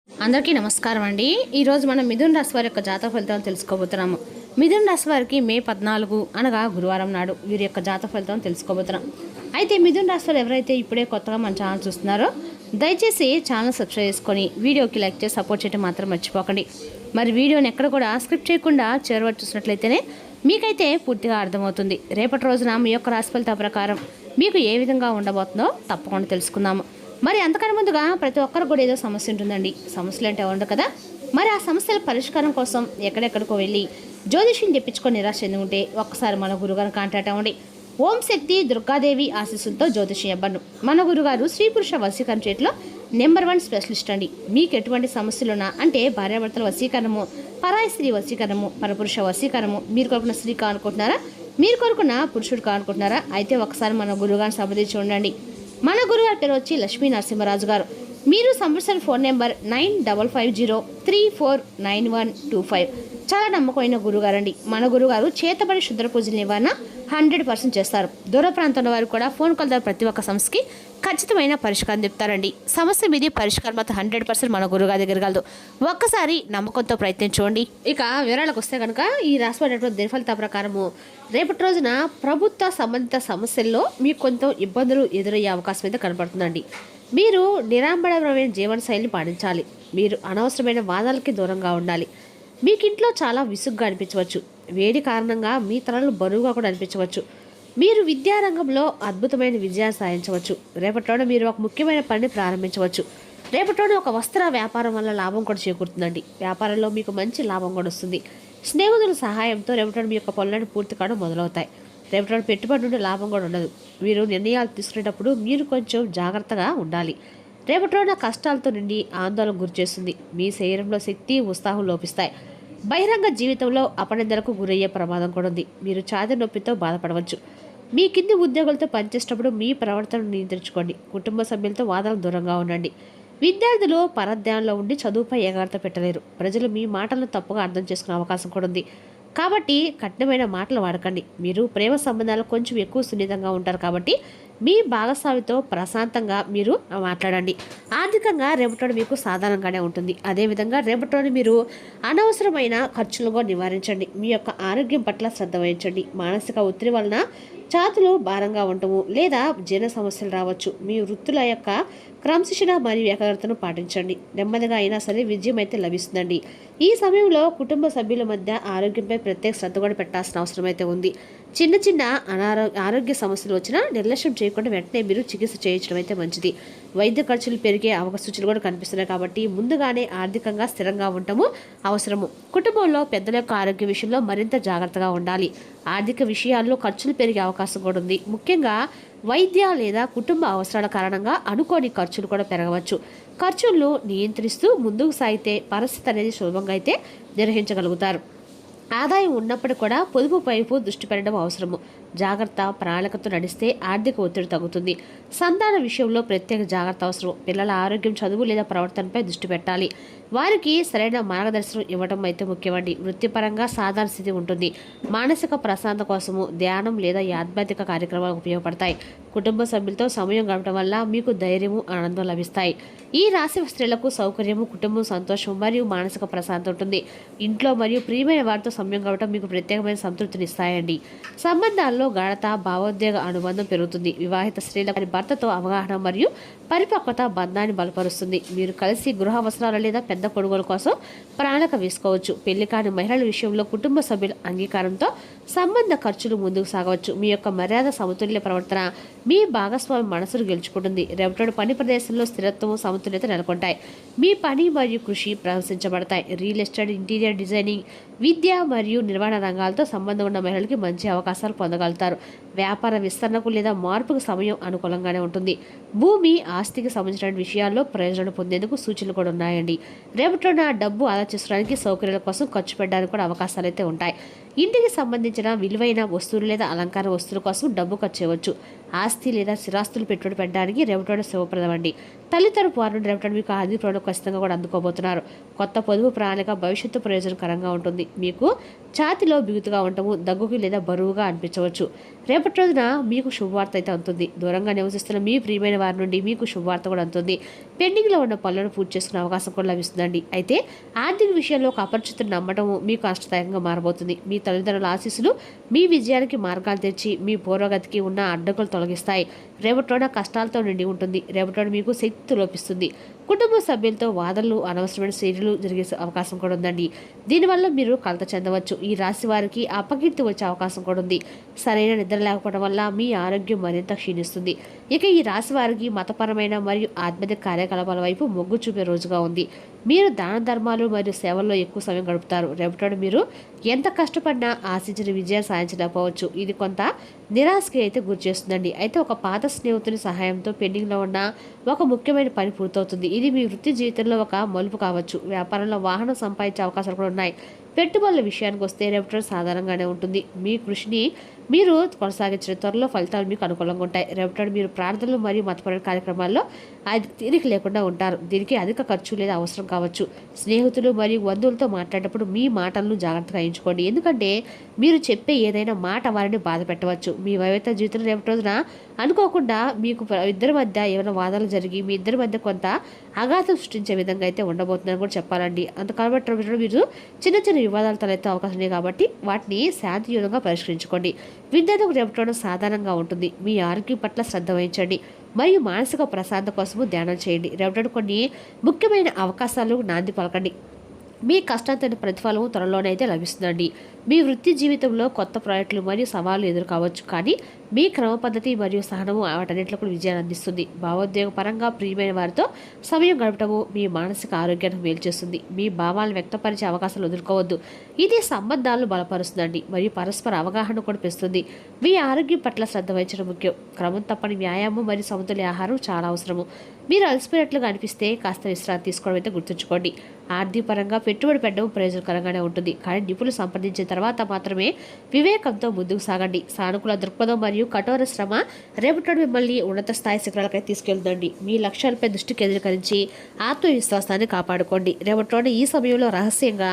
అందరికీ నమస్కారం అండి. ఈరోజు మనం మిథున రాశి వారి యొక్క జాతక ఫలితాలు తెలుసుకోబోతున్నాము. మిథున రాశి వారికి మే 14 అనగా గురువారం నాడు వీరి యొక్క జాతక ఫలితాలు తెలుసుకోబోతున్నాం. అయితే మిథున రాశి వారు ఎవరైతే ఇప్పుడే కొత్తగా మన ఛానల్ చూస్తున్నారో దయచేసి ఛానల్ సబ్స్క్రైబ్ చేసుకొని వీడియోకి లైక్ చేసి సపోర్ట్ చేయడం మాత్రం మర్చిపోకండి. మరి వీడియోని ఎక్కడ కూడా స్క్రిప్ట్ చేయకుండా చివరి చూసినట్లయితేనే మీకైతే పూర్తిగా అర్థమవుతుంది. రేపటి రోజున మీ యొక్క రాశి ఫలితాల ప్రకారం మీకు ఏ విధంగా ఉండబోతుందో తప్పకుండా తెలుసుకుందాము. మరి అంతకన్నా ముందుగా ప్రతి ఒక్కరు కూడా ఏదో సమస్య ఉంటుందండి. సమస్యలు అంటే ఉండదు కదా. మరి ఆ సమస్యల పరిష్కారం కోసం ఎక్కడెక్కడికో వెళ్ళి జ్యోతిష్యం తెప్పించుకొని నిరాశ చెందుకుంటే ఒక్కసారి మన గురుగారిని కాంటాక్ట్ అవ్వండి. ఓం శక్తి దుర్గాదేవి ఆశీస్సులతో జ్యోతిష్యం ఇవ్వను. మన గురుగారు స్త్రీ పురుష వశీకరణ చేతిలో నెంబర్ 1 స్పెషలిస్ట్ అండి. మీకు ఎటువంటి సమస్యలున్నా అంటే భార్యాభర్తల వశీకరణము, పరాయి స్త్రీ వశీకరణము, పరపురుష వశీకరణము, మీరు కోరుకున్న స్త్రీ కానుకుంటున్నారా, మీరు కోరుకున్న పురుషుడు కానుకుంటున్నారా, అయితే ఒకసారి మన గురుగారిని సంప్రదించి ఉండండి. మన గురుగారి పేరు వచ్చి లక్ష్మీ నరసింహరాజు గారు. మీరు సంప్రదించిన ఫోన్ నెంబర్ 9550349125. చాలా నమ్మకమైన గురుగారండి. మన గురుగారు చేతబడి శుద్ర పూజల నివారణ 100% చేస్తారు. దూర ప్రాంతంలో వారు కూడా ఫోన్ కాల్ ద్వారా ప్రతి ఒక్క సమస్యకి ఖచ్చితమైన పరిష్కారం చెప్తారండి. సమస్య మీది పరిష్కారం మాత్రం 100% మన గురుగారి దగ్గర కలదు. ఒక్కసారి నమ్మకంతో ప్రయత్నించండి. ఇక వివరాలకు వస్తే కనుక ఈ రాసిపడినటువంటి దినఫలిత ప్రకారము రేపటి రోజున ప్రభుత్వ సంబంధిత సమస్యల్లో మీకు కొంత ఇబ్బందులు ఎదురయ్యే అవకాశం అయితే కనపడుతుందండి. మీరు నిరాడంబరమైన జీవన శైలిని పాటించాలి. మీరు అనవసరమైన వాదాలకి దూరంగా ఉండాలి. మీకు ఇంట్లో చాలా విసుగ్గా అనిపించవచ్చు. వేడి కారణంగా మీ తలలు బరువుగా కూడా అనిపించవచ్చు. మీరు విద్యారంగంలో అద్భుతమైన విజయాన్ని సాధించవచ్చు. రేపటిలోనే మీరు ఒక ముఖ్యమైన పనిని ప్రారంభించవచ్చు. రేపటిలోనే ఒక వస్త్ర వ్యాపారం వల్ల లాభం కూడా చేకూరుతుందండి. వ్యాపారంలో మీకు మంచి లాభం కూడా వస్తుంది. స్నేహితుల సహాయంతో రేపటిలోనే మీ యొక్క పనులను పూర్తి కావడం మొదలవుతాయి. రేపటిలోనే పెట్టుబడి నుండి లాభం కూడా ఉండదు. మీరు నిర్ణయాలు తీసుకునేటప్పుడు మీరు కొంచెం జాగ్రత్తగా ఉండాలి. రేపటిలోనే కష్టాలతో నిండి ఆందోళన గురిచేస్తుంది. మీ శరీరంలో శక్తి, ఉత్సాహం లోపిస్తాయి. బహిరంగ జీవితంలో అపనిందలకు గురయ్యే ప్రమాదం కూడా ఉంది. మీరు ఛాతీ నొప్పితో బాధపడవచ్చు. మీ కింది ఉద్యోగులతో పనిచేసేటప్పుడు మీ ప్రవర్తనను నియంత్రించుకోండి. కుటుంబ సభ్యులతో వాదనకు దూరంగా ఉండండి. విద్యార్థులు పరధ్యానంలో ఉండి చదువుపై ఏకాగ్రత పెట్టలేరు. ప్రజలు మీ మాటలను తప్పుగా అర్థం చేసుకునే అవకాశం కూడా ఉంది. కాబట్టి కఠినమైన మాటలు వాడకండి. మీరు ప్రేమ సంబంధాలు కొంచెం ఎక్కువ సున్నితంగా ఉంటారు కాబట్టి మీ భాగస్వామితో ప్రశాంతంగా మీరు మాట్లాడండి. ఆర్థికంగా రేపటిలోని మీకు సాధారణంగానే ఉంటుంది. అదేవిధంగా రేపటిలోని మీరు అనవసరమైన ఖర్చులను నివారించండి. మీ యొక్క ఆరోగ్యం పట్ల శ్రద్ధ వహించండి. మానసిక ఒత్తిడి వలన ఛాతులు భారంగా ఉండటము లేదా జీర్ణ సమస్యలు రావచ్చు. మీ వృత్తుల యొక్క క్రమశిక్షణ మరియు ఏకాగ్రతను పాటించండి. నెమ్మదిగా అయినా సరే విజయం అయితే లభిస్తుందండి. ఈ సమయంలో కుటుంబ సభ్యుల మధ్య ఆరోగ్యంపై ప్రత్యేక శ్రద్ధ కూడా పెట్టాల్సిన అవసరం అయితే ఉంది. చిన్న చిన్న ఆరోగ్య సమస్యలు వచ్చినా నిర్లక్ష్యం చేయకుండా వెంటనే మీరు చికిత్స చేయించడం అయితే మంచిది. వైద్య ఖర్చులు పెరిగే సూచనలు కూడా కనిపిస్తున్నాయి కాబట్టి ముందుగానే ఆర్థికంగా స్థిరంగా ఉండటము అవసరము. కుటుంబంలో పెద్దల యొక్క ఆరోగ్య విషయంలో మరింత జాగ్రత్తగా ఉండాలి. ఆర్థిక విషయాల్లో ఖర్చులు పెరిగే అవకాశం కూడా ఉంది. ముఖ్యంగా వైద్య లేదా కుటుంబ అవసరాల కారణంగా అనుకోని ఖర్చులు కూడా పెరగవచ్చు. ఖర్చులను నియంత్రిస్తూ ముందుకు సాగితే పరిస్థితి అనేది సులభంగా అయితే నిర్వహించగలుగుతారు. ఆదాయం ఉన్నప్పుడు కూడా పొదుపు వైపు దృష్టి పెట్టడం అవసరము. జాగ్రత్త ప్రణాళికతో నడిస్తే ఆర్థిక ఒత్తిడి తగ్గుతుంది. సంతాన విషయంలో ప్రత్యేక జాగ్రత్త అవసరం. పిల్లల ఆరోగ్యం, చదువు లేదా ప్రవర్తనపై దృష్టి పెట్టాలి. వారికి సరైన మార్గదర్శనం ఇవ్వడం అయితే ముఖ్యమండి. వృత్తిపరంగా సాధారణ స్థితి ఉంటుంది. మానసిక ప్రశాంతత కోసము ధ్యానం లేదా ఆధ్యాత్మిక కార్యక్రమాలు ఉపయోగపడతాయి. కుటుంబ సభ్యులతో సమయం గడపడం వల్ల మీకు ధైర్యము, ఆనందం లభిస్తాయి. ఈ రాశి స్త్రీలకు సౌకర్యము, కుటుంబం సంతోషం మరియు మానసిక ప్రశాంతత ఉంటుంది. ఇంట్లో మరియు ప్రియమైన వారితో సమయం గడపడం మీకు ప్రత్యేకమైన సంతృప్తిని ఇస్తాయండి. సంబంధాల్లో గాఢత, భావోద్వేగ అనుబంధం పెరుగుతుంది. వివాహిత స్త్రీల భర్తతో అవగాహన మరియు పరిపక్వత బంధాన్ని బలపరుస్తుంది. మీరు కలిసి గృహ అవసరాలు లేదా పెద్ద కొనుగోలు కోసం ప్రణాళిక వేసుకోవచ్చు. పెళ్లి కాని మహిళల విషయంలో కుటుంబ సభ్యుల అంగీకారంతో సంబంధ ఖర్చులు ముందుకు సాగవచ్చు. మీ యొక్క మర్యాద, సమతుల్య ప్రవర్తన మీ భాగస్వామి మనసును గెలుచుకుంటుంది. రేపటి పని ప్రదేశంలో స్థిరత్వం, సమతుల్యత నెలకొంటాయి. మీ పని మరియు కృషి ప్రశంసించబడతాయి. రియల్ ఎస్టేట్, ఇంటీరియర్ డిజైనింగ్, విద్య మరియు నిర్వహణ రంగాలతో సంబంధం ఉన్న మహిళలకి మంచి అవకాశాలు పొందగలుగుతారు. వ్యాపార విస్తరణకు లేదా మార్పుకు సమయం అనుకూలంగానే ఉంటుంది. భూమి, ఆస్తికి సంబంధించిన విషయాల్లో ప్రయోజనం పొందేందుకు సూచనలు కూడా ఉన్నాయండి. రేపటిలో నా డబ్బు ఆదా చేసుకోవడానికి, సౌకర్యాల కోసం ఖర్చు పెట్టడానికి కూడా అవకాశాలు అయితే ఉంటాయి. ఇంటికి సంబంధించిన విలువైన వస్తువులు లేదా అలంకార వస్తువుల కోసం డబ్బు ఖర్చు చేయవచ్చు. ఆస్తి లేదా స్థిరాస్తులు పెట్టుబడి పెట్టడానికి రేపటి శుభప్రదం అండి. తల్లితరపు వారి నుండి రేపటి మీకు ఆర్థిక ప్రణాళిక ఖచ్చితంగా కూడా అందుకోబోతున్నారు. కొత్త పొదుపు ప్రణాళిక భవిష్యత్తు ప్రయోజనకరంగా ఉంటుంది. మీకు ఛాతిలో బిగుతుగా ఉండటము, దగ్గుకి లేదా బరువుగా అనిపించవచ్చు. రేపటి రోజున మీకు శుభవార్త అయితే అందుతుంది. దూరంగా నివసిస్తున్న మీ ప్రియమైన వారి నుండి మీకు శుభవార్త కూడా అందుతుంది. పెండింగ్లో ఉన్న పనులను పూర్తి చేసుకునే అవకాశం కూడా లభిస్తుందండి. అయితే ఆర్థిక విషయంలో ఒక అపరిచితుడు నమ్మడం మీకు కష్టదాయకంగా మారబోతుంది. మీ తల్లిదండ్రుల ఆశీస్సులు మీ విజయానికి మార్గాలు తెచ్చి మీ పూర్వగతికి ఉన్న అడ్డంకులు తొలగిస్తాయి. రేపటి రోజున కష్టాలతో నిండి ఉంటుంది. రేపటి రోజున మీకు శక్తి లోపిస్తుంది. కుటుంబ సభ్యులతో వాదనలు, అనవసరమైన చర్యలు జరిగే అవకాశం కూడా ఉందండి. దీనివల్ల మీరు కలత చెందవచ్చు. ఈ రాశి వారికి అపకీర్తి వచ్చే అవకాశం కూడా ఉంది. సరైన నిద్ర లేకపోవడం వల్ల మీ ఆరోగ్యం మరింత క్షీణిస్తుంది. ఇక ఈ రాశి వారికి మతపరమైన మరియు ఆధ్యాత్మిక కార్యకలాపాల వైపు మొగ్గు చూపే రోజుగా ఉంది. మీరు దాన ధర్మాలు మరియు సేవల్లో ఎక్కువ సమయం గడుపుతారు. రేపటి మీరు ఎంత కష్టపడినా ఆశించిన విజయం సాధించలేకపోవచ్చు. ఇది కొంత నిరాశకి అయితే గురి చేస్తుందండి. అయితే ఒక పాత స్నేహితుని సహాయంతో పెండింగ్లో ఉన్న ఒక ముఖ్యమైన పని పూర్తవుతుంది. ఇది మీ వృత్తి జీవితంలో ఒక మలుపు కావచ్చు. వ్యాపారంలో వాహనం సంపాదించే అవకాశాలు కూడా ఉన్నాయి. పెట్టుబడుల విషయానికి వస్తే రేపటి సాధారణంగానే ఉంటుంది. మీ కృషిని మీరు కొనసాగించిన త్వరలో ఫలితాలు మీకు అనుకూలంగా ఉంటాయి. రేపటి మీరు ప్రార్థనలు మరియు మతపరమైన కార్యక్రమాల్లో తీరిక లేకుండా ఉంటారు. దీనికి అధిక ఖర్చు లేదా అవసరం కావచ్చు. స్నేహితులు మరియు బంధువులతో మాట్లాడేటప్పుడు మీ మాటలను జాగ్రత్తగా ఎంచుకోండి. ఎందుకంటే మీరు చెప్పే ఏదైనా మాట వారిని బాధ పెట్టవచ్చు. మీ వైవాహిక జీవితంలో రేపటి రోజున అనుకోకుండా మీకు ఇద్దరి మధ్య ఏమైనా వాదాలు జరిగి మీ ఇద్దరి మధ్య కొంత అఘాతం సృష్టించే విధంగా అయితే ఉండబోతుందని కూడా చెప్పాలండి. కాబట్టి మీరు చిన్న చిన్న వివాదాలు తలెత్తే అవకాశం ఉంది. కాబట్టి వాటిని శాంతియుతంగా పరిష్కరించుకోండి. విద్యార్థులకు రేపటి సాధారణంగా ఉంటుంది. మీ ఆరోగ్యం పట్ల శ్రద్ధ వహించండి మరియు మానసిక ప్రశాంతత కోసము ధ్యానం చేయండి. రేపటి కొన్ని ముఖ్యమైన అవకాశాలు నాంది పలకండి. మీ కష్టానికి ప్రతిఫలం త్వరలోనే అయితే లభిస్తుందండి. మీ వృత్తి జీవితంలో కొత్త ప్రాజెక్టులు మరియు సవాళ్లు ఎదురు కావచ్చు. కానీ మీ క్రమ పద్ధతి మరియు సహనము వాటన్నింటిలో కూడా విజయాన్ని అందిస్తుంది. భావోద్వేగ పరంగా ప్రియమైన వారితో సమయం గడపడము మీ మానసిక ఆరోగ్యాన్ని మేలు చేస్తుంది. మీ భావాలను వ్యక్తపరిచే అవకాశాలు ఎదుర్కోవద్దు. ఇది సంబంధాలను బలపరుస్తుందండి మరియు పరస్పర అవగాహన కూడా పెంచుతుంది. మీ ఆరోగ్యం పట్ల శ్రద్ధ వహించడం ముఖ్యం. క్రమం తప్పని వ్యాయామం మరియు సమతుల్య ఆహారం చాలా అవసరము. మీరు అలసిపోయినట్లుగా అనిపిస్తే కాస్త విశ్రాంతి తీసుకోవడం అయితే గుర్తుంచుకోండి. ఆర్థిక పరంగా పెట్టుబడి పెట్టడం ప్రయోజనకరంగానే ఉంటుంది. కానీ నిపుణులు సంప్రదించిన తర్వాత మాత్రమే వివేకంతో ముందుకు సాగండి. సానుకూల దృక్పథం మరియు కఠోర శ్రమ రేపటి మిమ్మల్ని ఉన్నత స్థాయి శిఖరాలకై తీసుకెళ్తుందండి. మీ లక్ష్యాలపై దృష్టి కేంద్రీకరించి ఆత్మవిశ్వాసాన్ని కాపాడుకోండి. రేపటి ఈ సమయంలో రహస్యంగా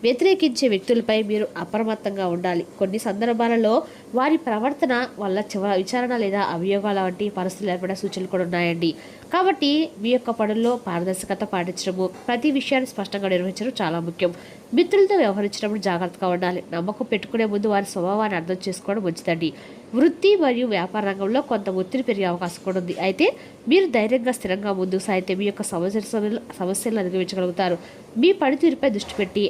వ్యతిరేకించే వ్యక్తులపై మీరు అప్రమత్తంగా ఉండాలి. కొన్ని సందర్భాలలో వారి ప్రవర్తన వల్ల విచారణ లేదా అభియోగాల వంటి పరిస్థితులు ఏర్పడే సూచనలు కూడా ఉన్నాయండి. కాబట్టి మీ యొక్క పనుల్లో పారదర్శకత పాటించడము, ప్రతి విషయాన్ని స్పష్టంగా నిర్వహించడం చాలా ముఖ్యం. మిత్రులతో వ్యవహరించినప్పుడు జాగ్రత్తగా ఉండాలి. నమ్మకం పెట్టుకునే ముందు వారి స్వభావాన్ని అర్థం చేసుకోవడం మంచిదండి. వృత్తి మరియు వ్యాపార రంగంలో కొంత ఒత్తిడి పెరిగే అవకాశం కూడా ఉంది. అయితే మీరు ధైర్యంగా స్థిరంగా ముందుకు సాగితే మీ యొక్క సమస్యలను అధిగమించగలుగుతారు. మీ పనితీరుపై దృష్టి పెట్టి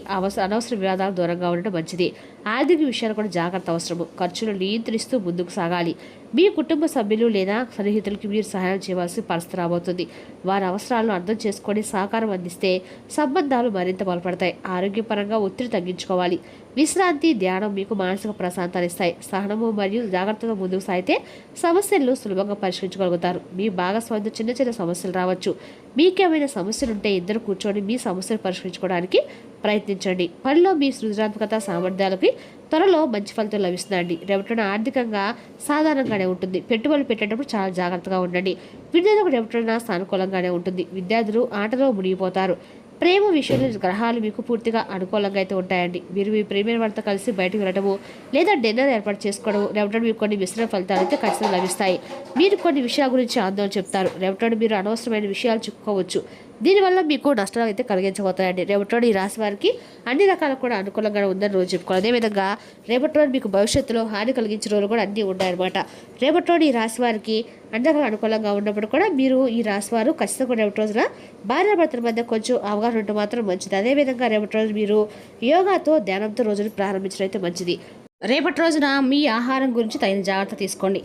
అనవసర వివాదాలు దూరంగా ఉండడం మంచిది. ఆర్థిక విషయాలు కూడా జాగ్రత్త అవసరము. ఖర్చులు నియంత్రిస్తూ ముందుకు సాగాలి. మీ కుటుంబ సభ్యులు లేదా సన్నిహితులకి మీరు సహాయం చేయవలసిన పరిస్థితి రాబోతుంది. వారి అవసరాలను అర్థం చేసుకొని సహకారం అందిస్తే సంబంధాలు మరింత బలపడతాయి. ఆరోగ్యపరంగా ఒత్తిడి తగ్గించుకోవాలి. విశ్రాంతి, ధ్యానం మీకు మానసిక ప్రశాంతత ఇస్తాయి. సహనము మరియు జాగ్రత్తగా ముందుకు సాగితే సమస్యలను సులభంగా పరిష్కరించగలుగుతారు. మీ భాగస్వామితో చిన్న చిన్న సమస్యలు రావచ్చు. మీకేమైనా సమస్యలుంటే ఇద్దరు కూర్చొని మీ సమస్యలు పరిష్కరించుకోవడానికి ప్రయత్నించండి. పనిలో మీ సృజనాత్మకత సామర్థ్యాలకి త్వరలో మంచి ఫలితం లభిస్తుందండి. రేపటిన ఆర్థికంగా సాధారణంగానే ఉంటుంది. పెట్టుబడులు పెట్టేటప్పుడు చాలా జాగ్రత్తగా ఉండండి. విద్యార్థులకు రేపటిన సానుకూలంగానే ఉంటుంది. విద్యార్థులు ఆటలో మునిగిపోతారు. ప్రేమ విషయంలో గ్రహాలు మీకు పూర్తిగా అనుకూలంగా అయితే ఉంటాయండి. మీరు మీ ప్రేమైన వారితో కలిసి బయటకు వెళ్ళటము లేదా డిన్నర్ ఏర్పాటు చేసుకోవడం రేపటి మీకు కొన్ని మిశ్రమ ఫలితాలు అయితే ఖచ్చితంగా లభిస్తాయి. మీరు కొన్ని విషయాల గురించి ఆందోళన చెప్తారు. రేపటి మీరు అనవసరమైన విషయాలు చిక్కుకోవచ్చు. దీనివల్ల మీకు నష్టాలు అయితే కలిగించబోతాయండి. రేపటి ఈ రాశి వారికి అన్ని రకాల కూడా అనుకూలంగా ఉందని రోజు చెప్పుకోవాలి. అదేవిధంగా రేపటి మీకు భవిష్యత్తులో హాని కలిగించే రోజులు కూడా అన్నీ ఉన్నాయన్నమాట. రేపటి ఈ రాశి వారికి అన్ని రకాల అనుకూలంగా ఉన్నప్పుడు కూడా మీరు ఈ రాశి వారు ఖచ్చితంగా రేపటి రోజున భార్యాభర్తల మధ్య కొంచెం అవగాహన ఉంటే మాత్రం మంచిది. అదేవిధంగా రేపటి రోజు మీరు యోగాతో ధ్యానంతో రోజును ప్రారంభించడం అయితే మంచిది. రేపటి రోజున మీ ఆహారం గురించి తగిన జాగ్రత్త తీసుకోండి.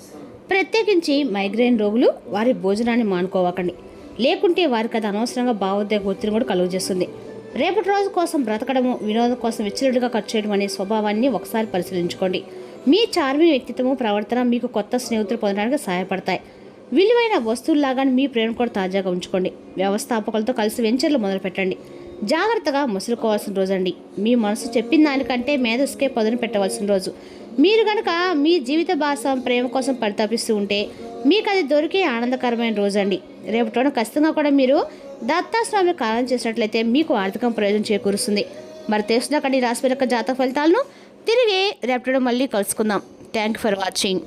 ప్రత్యేకించి మైగ్రేన్ రోగులు వారి భోజనాన్ని మానుకోవకండి. లేకుంటే వారికి అది అనవసరంగా భావోద్వేగ ఒత్తిడి కూడా కలుగజేస్తుంది. రేపటి రోజు కోసం బ్రతకడము, వినోదం కోసం విచ్చలవిడిగా ఖర్చు చేయడం అనే స్వభావాన్ని ఒకసారి పరిశీలించుకోండి. మీ చార్మి వ్యక్తిత్వము, ప్రవర్తన మీకు కొత్త స్నేహితులు పొందడానికి సహాయపడతాయి. విలువైన వస్తువుల్లాగానే మీ ప్రేమ కూడా తాజాగా ఉంచుకోండి. వ్యవస్థాపకులతో కలిసి వెంచర్లు మొదలుపెట్టండి. జాగ్రత్తగా మసులుకోవాల్సిన రోజు అండి. మీ మనసు చెప్పిన దానికంటే మేధస్కే పదును పెట్టవలసిన రోజు. మీరు కనుక మీ జీవిత భాగం ప్రేమ కోసం పరితపిస్తూ ఉంటే మీకు అది దొరికే ఆనందకరమైన రోజు అండి. రేపటి ఖచ్చితంగా కూడా మీరు దత్తాస్వామి కాలం చేసినట్లయితే మీకు ఆర్థిక ప్రయోజనం చేకూరుస్తుంది. మరి తెలుసుకున్నాకండి రాశి యొక్క జాతక ఫలితాలను తిరిగి రేపటి మళ్ళీ కలుసుకుందాం. Thank you for watching.